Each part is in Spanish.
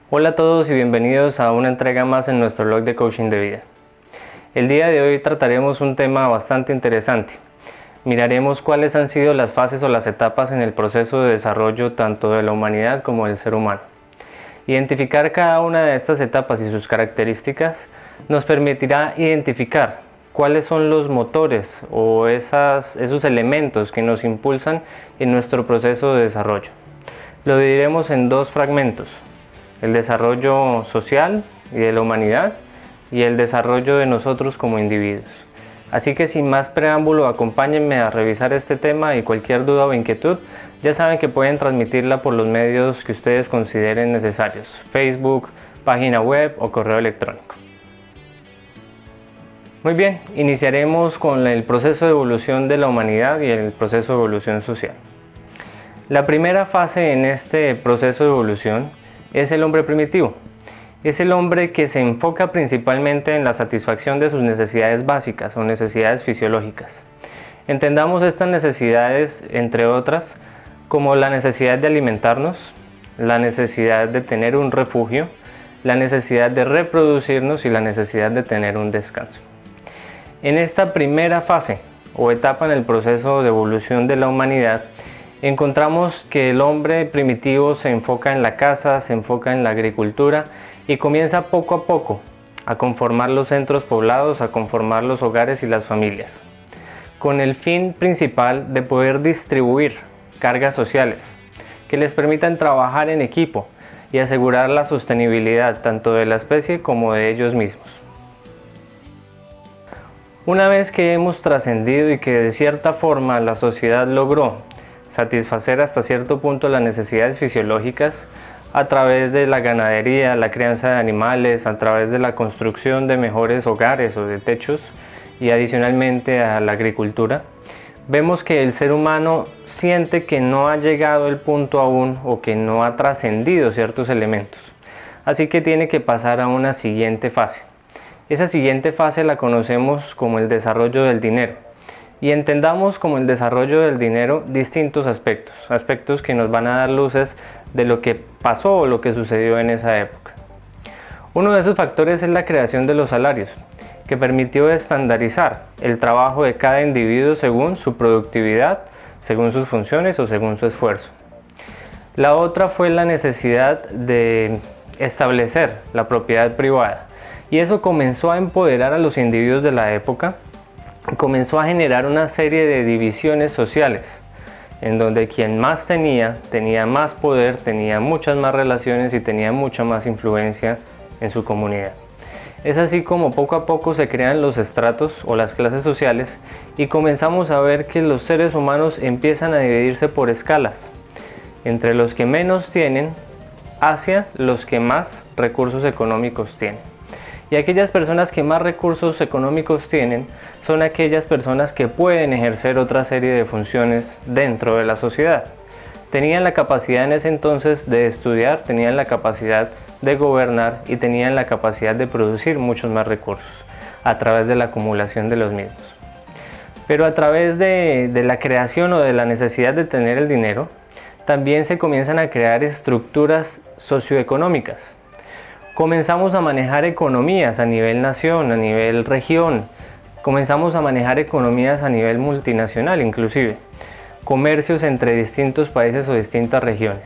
Hola a todos y bienvenidos a una entrega más en nuestro blog de coaching de vida. El día de hoy trataremos un tema bastante interesante. Miraremos cuáles han sido las fases o las etapas en el proceso de desarrollo tanto de la humanidad como del ser humano. Identificar cada una de estas etapas y sus características nos permitirá identificar cuáles son los motores o esos elementos que nos impulsan en nuestro proceso de desarrollo. Lo dividiremos en dos fragmentos: el desarrollo social y de la humanidad y el desarrollo de nosotros como individuos. Así que sin más preámbulo, acompáñenme a revisar este tema y cualquier duda o inquietud ya saben que pueden transmitirla por los medios que ustedes consideren necesarios: Facebook, página web o correo electrónico. Muy bien, iniciaremos con el proceso de evolución de la humanidad y el proceso de evolución social. La primera fase en este proceso de evolución es el hombre primitivo. Es el hombre que se enfoca principalmente en la satisfacción de sus necesidades básicas o necesidades fisiológicas. Entendamos estas necesidades, entre otras, como la necesidad de alimentarnos, la necesidad de tener un refugio, la necesidad de reproducirnos y la necesidad de tener un descanso. En esta primera fase o etapa en el proceso de evolución de la humanidad, encontramos que el hombre primitivo se enfoca en la caza, se enfoca en la agricultura y comienza poco a poco a conformar los centros poblados, a conformar los hogares y las familias, con el fin principal de poder distribuir cargas sociales que les permitan trabajar en equipo y asegurar la sostenibilidad tanto de la especie como de ellos mismos. Una vez que hemos trascendido y que de cierta forma la sociedad logró satisfacer hasta cierto punto las necesidades fisiológicas a través de la ganadería, la crianza de animales, a través de la construcción de mejores hogares o de techos y adicionalmente a la agricultura, vemos que el ser humano siente que no ha llegado el punto aún o que no ha trascendido ciertos elementos, así que tiene que pasar a una siguiente fase. Esa siguiente fase la conocemos como el desarrollo del dinero. Y entendamos como el desarrollo del dinero distintos aspectos que nos van a dar luces de lo que pasó o lo que sucedió en esa época. Uno de esos factores es la creación de los salarios, que permitió estandarizar el trabajo de cada individuo según su productividad, según sus funciones o según su esfuerzo. La otra fue la necesidad de establecer la propiedad privada, y eso comenzó a empoderar a los individuos de la época. Comenzó a generar una serie de divisiones sociales, en donde quien más tenía más poder, tenía muchas más relaciones y tenía mucha más influencia en su comunidad. Es así como poco a poco se crean los estratos o las clases sociales y comenzamos a ver que los seres humanos empiezan a dividirse por escalas, entre los que menos tienen hacia los que más recursos económicos tienen. Y aquellas personas que más recursos económicos tienen son aquellas personas que pueden ejercer otra serie de funciones dentro de la sociedad. Tenían la capacidad en ese entonces de estudiar, tenían la capacidad de gobernar y tenían la capacidad de producir muchos más recursos a través de la acumulación de los mismos. Pero a través de la creación o de la necesidad de tener el dinero, también se comienzan a crear estructuras socioeconómicas. Comenzamos a manejar economías a nivel nación, a nivel región. Comenzamos a manejar economías a nivel multinacional inclusive. Comercios entre distintos países o distintas regiones.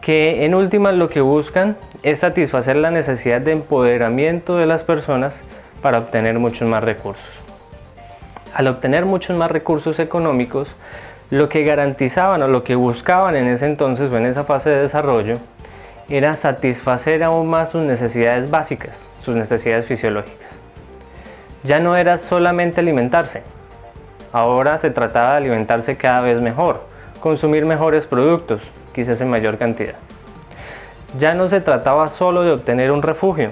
Que en últimas lo que buscan es satisfacer la necesidad de empoderamiento de las personas para obtener muchos más recursos. Al obtener muchos más recursos económicos, lo que garantizaban o lo que buscaban en ese entonces o en esa fase de desarrollo era satisfacer aún más sus necesidades básicas, sus necesidades fisiológicas. Ya no era solamente alimentarse, ahora se trataba de alimentarse cada vez mejor, consumir mejores productos, quizás en mayor cantidad. Ya no se trataba solo de obtener un refugio,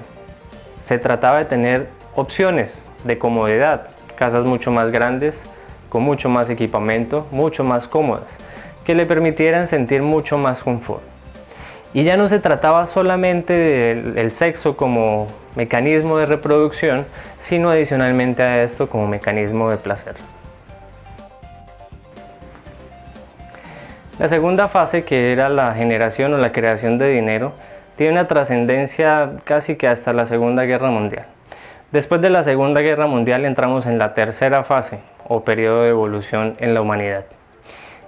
se trataba de tener opciones de comodidad, casas mucho más grandes, con mucho más equipamiento, mucho más cómodas, que le permitieran sentir mucho más confort. Y ya no se trataba solamente del sexo como mecanismo de reproducción, sino adicionalmente a esto como mecanismo de placer. La segunda fase, que era la generación o la creación de dinero, tiene una trascendencia casi que hasta la Segunda Guerra Mundial. Después de la Segunda Guerra Mundial entramos en la tercera fase o periodo de evolución en la humanidad.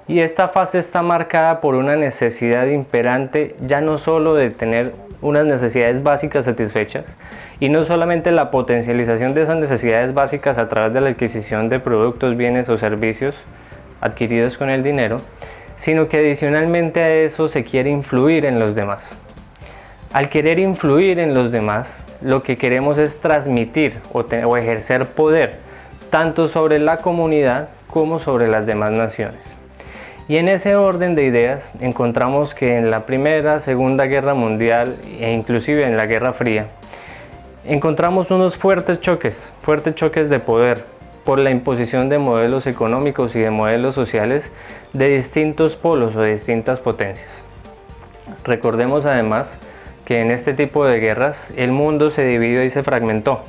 Y esta fase está marcada por una necesidad imperante, ya no solo de tener unas necesidades básicas satisfechas, y no solamente la potencialización de esas necesidades básicas a través de la adquisición de productos, bienes o servicios adquiridos con el dinero, sino que adicionalmente a eso se quiere influir en los demás. Al querer influir en los demás, lo que queremos es transmitir o ejercer poder, tanto sobre la comunidad como sobre las demás naciones. Y en ese orden de ideas encontramos que en la Primera, Segunda Guerra Mundial e inclusive en la Guerra Fría, encontramos unos fuertes choques de poder por la imposición de modelos económicos y de modelos sociales de distintos polos o de distintas potencias. Recordemos además que en este tipo de guerras el mundo se dividió y se fragmentó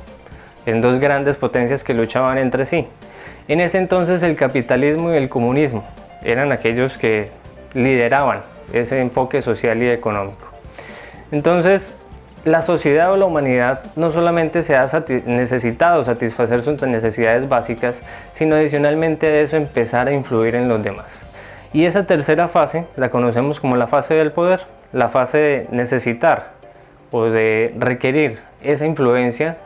en dos grandes potencias que luchaban entre sí. En ese entonces el capitalismo y el comunismo eran aquellos que lideraban ese enfoque social y económico. Entonces, la sociedad o la humanidad no solamente se ha necesitado satisfacer sus necesidades básicas, sino adicionalmente a eso empezar a influir en los demás. Y esa tercera fase la conocemos como la fase del poder, la fase de necesitar o de requerir esa influencia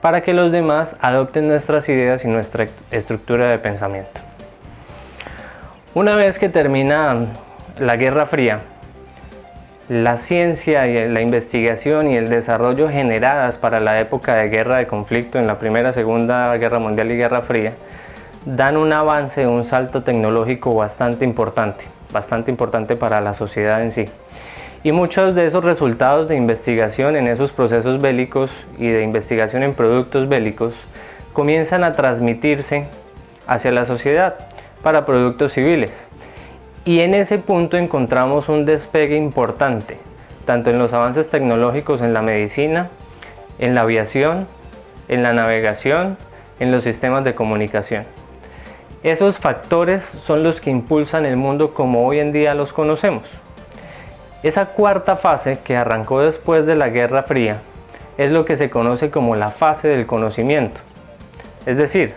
para que los demás adopten nuestras ideas y nuestra estructura de pensamiento. Una vez que termina la Guerra Fría, la ciencia y la investigación y el desarrollo generadas para la época de guerra de conflicto en la Primera, Segunda Guerra Mundial y Guerra Fría dan un avance, un salto tecnológico bastante importante para la sociedad en sí. Y muchos de esos resultados de investigación en esos procesos bélicos y de investigación en productos bélicos comienzan a transmitirse hacia la sociedad para productos civiles. Y en ese punto encontramos un despegue importante, tanto en los avances tecnológicos en la medicina, en la aviación, en la navegación, en los sistemas de comunicación. Esos factores son los que impulsan el mundo como hoy en día los conocemos. Esa cuarta fase que arrancó después de la Guerra Fría es lo que se conoce como la fase del conocimiento. Es decir,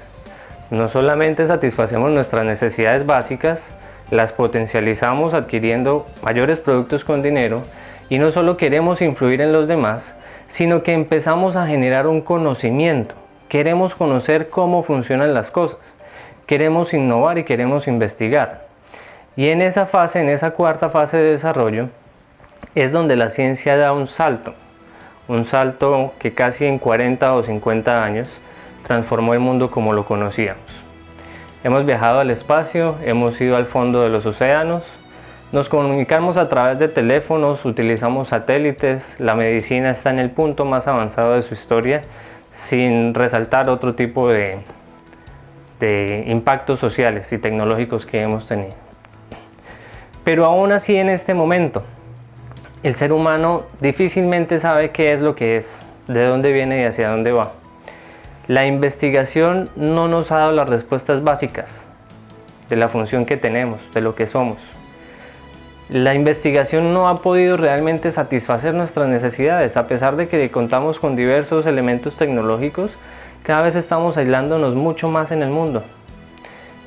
no solamente satisfacemos nuestras necesidades básicas, las potencializamos adquiriendo mayores productos con dinero y no solo queremos influir en los demás, sino que empezamos a generar un conocimiento. Queremos conocer cómo funcionan las cosas, queremos innovar y queremos investigar. Y en esa fase, en esa cuarta fase de desarrollo, es donde la ciencia da un salto que casi en 40 o 50 años transformó el mundo como lo conocíamos. Hemos viajado al espacio, hemos ido al fondo de los océanos, nos comunicamos a través de teléfonos, utilizamos satélites, la medicina está en el punto más avanzado de su historia, sin resaltar otro tipo de impactos sociales y tecnológicos que hemos tenido. Pero aún así en este momento, el ser humano difícilmente sabe qué es lo que es, de dónde viene y hacia dónde va. La investigación no nos ha dado las respuestas básicas de la función que tenemos, de lo que somos. La investigación no ha podido realmente satisfacer nuestras necesidades, a pesar de que contamos con diversos elementos tecnológicos, cada vez estamos aislándonos mucho más en el mundo.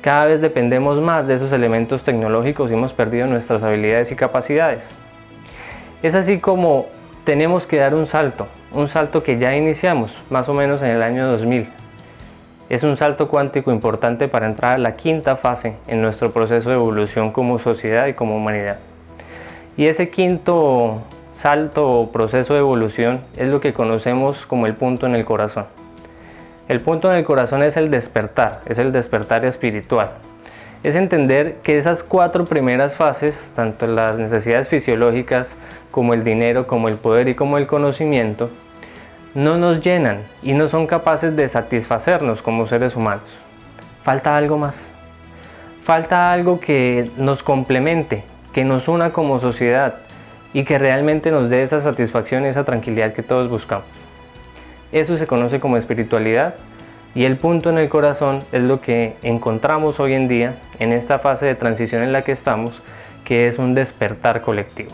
Cada vez dependemos más de esos elementos tecnológicos y hemos perdido nuestras habilidades y capacidades. Es así como tenemos que dar un salto que ya iniciamos más o menos en el año 2000. Es un salto cuántico importante para entrar a la quinta fase en nuestro proceso de evolución como sociedad y como humanidad. Y ese quinto salto o proceso de evolución es lo que conocemos como el punto en el corazón. El punto en el corazón es el despertar espiritual. Es entender que esas cuatro primeras fases, tanto las necesidades fisiológicas como el dinero, como el poder y como el conocimiento, no nos llenan y no son capaces de satisfacernos como seres humanos. Falta algo más. Falta algo que nos complemente, que nos una como sociedad y que realmente nos dé esa satisfacción y esa tranquilidad que todos buscamos. Eso se conoce como espiritualidad y el punto en el corazón es lo que encontramos hoy en día en esta fase de transición en la que estamos, que es un despertar colectivo.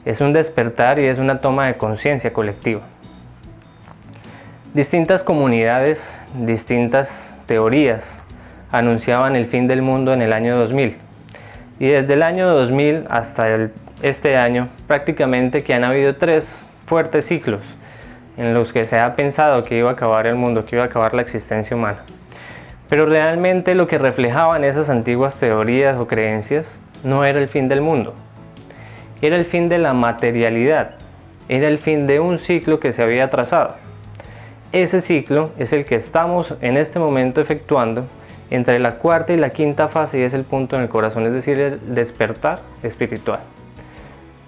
Es un despertar y es una toma de conciencia colectiva. Distintas comunidades, distintas teorías anunciaban el fin del mundo en el año 2000. Y desde el año 2000 hasta este año, prácticamente que han habido 3 fuertes ciclos en los que se ha pensado que iba a acabar el mundo, que iba a acabar la existencia humana. Pero realmente lo que reflejaban esas antiguas teorías o creencias no era el fin del mundo. Era el fin de la materialidad, era el fin de un ciclo que se había trazado. Ese ciclo es el que estamos en este momento efectuando entre la cuarta y la quinta fase, y es el punto en el corazón, es decir, el despertar espiritual.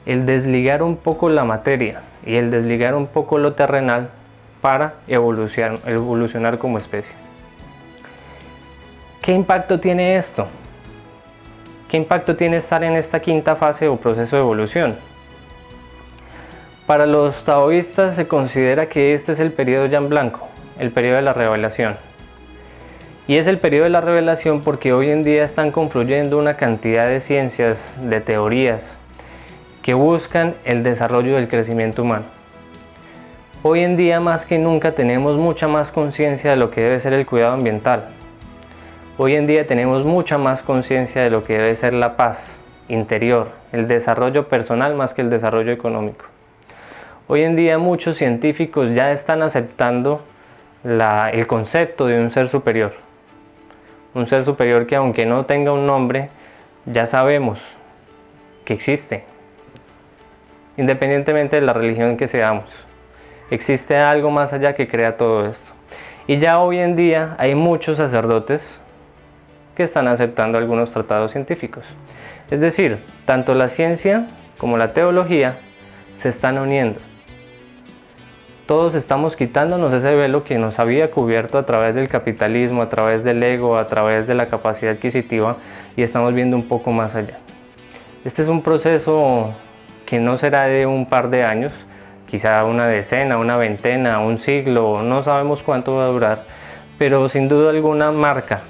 El desligar un poco la materia y el desligar un poco lo terrenal para evolucionar como especie. ¿Qué impacto tiene esto? ¿Qué impacto tiene estar en esta quinta fase o proceso de evolución? Para los taoístas se considera que este es el periodo ya en blanco, el periodo de la revelación. Y es el periodo de la revelación porque hoy en día están confluyendo una cantidad de ciencias, de teorías, que buscan el desarrollo del crecimiento humano. Hoy en día más que nunca tenemos mucha más conciencia de lo que debe ser el cuidado ambiental. Hoy en día tenemos mucha más conciencia de lo que debe ser la paz interior, el desarrollo personal más que el desarrollo económico. Hoy en día muchos científicos ya están aceptando el concepto de un ser superior. Un ser superior que aunque no tenga un nombre, ya sabemos que existe. Independientemente de la religión que seamos, existe algo más allá que crea todo esto. Y ya hoy en día hay muchos sacerdotes que están aceptando algunos tratados científicos. Es decir, tanto la ciencia como la teología se están uniendo. Todos estamos quitándonos ese velo que nos había cubierto a través del capitalismo, a través del ego, a través de la capacidad adquisitiva, y estamos viendo un poco más allá. Este es un proceso que no será de un par de años, quizá una decena, una veintena, un siglo, no sabemos cuánto va a durar, pero sin duda alguna marca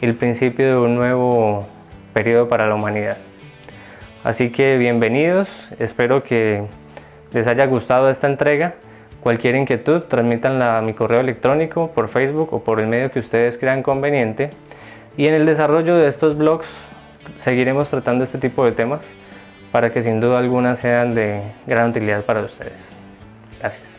el principio de un nuevo periodo para la humanidad. Así que bienvenidos, espero que les haya gustado esta entrega. Cualquier inquietud, transmítanla a mi correo electrónico, por Facebook o por el medio que ustedes crean conveniente. Y en el desarrollo de estos blogs seguiremos tratando este tipo de temas para que sin duda alguna sean de gran utilidad para ustedes. Gracias.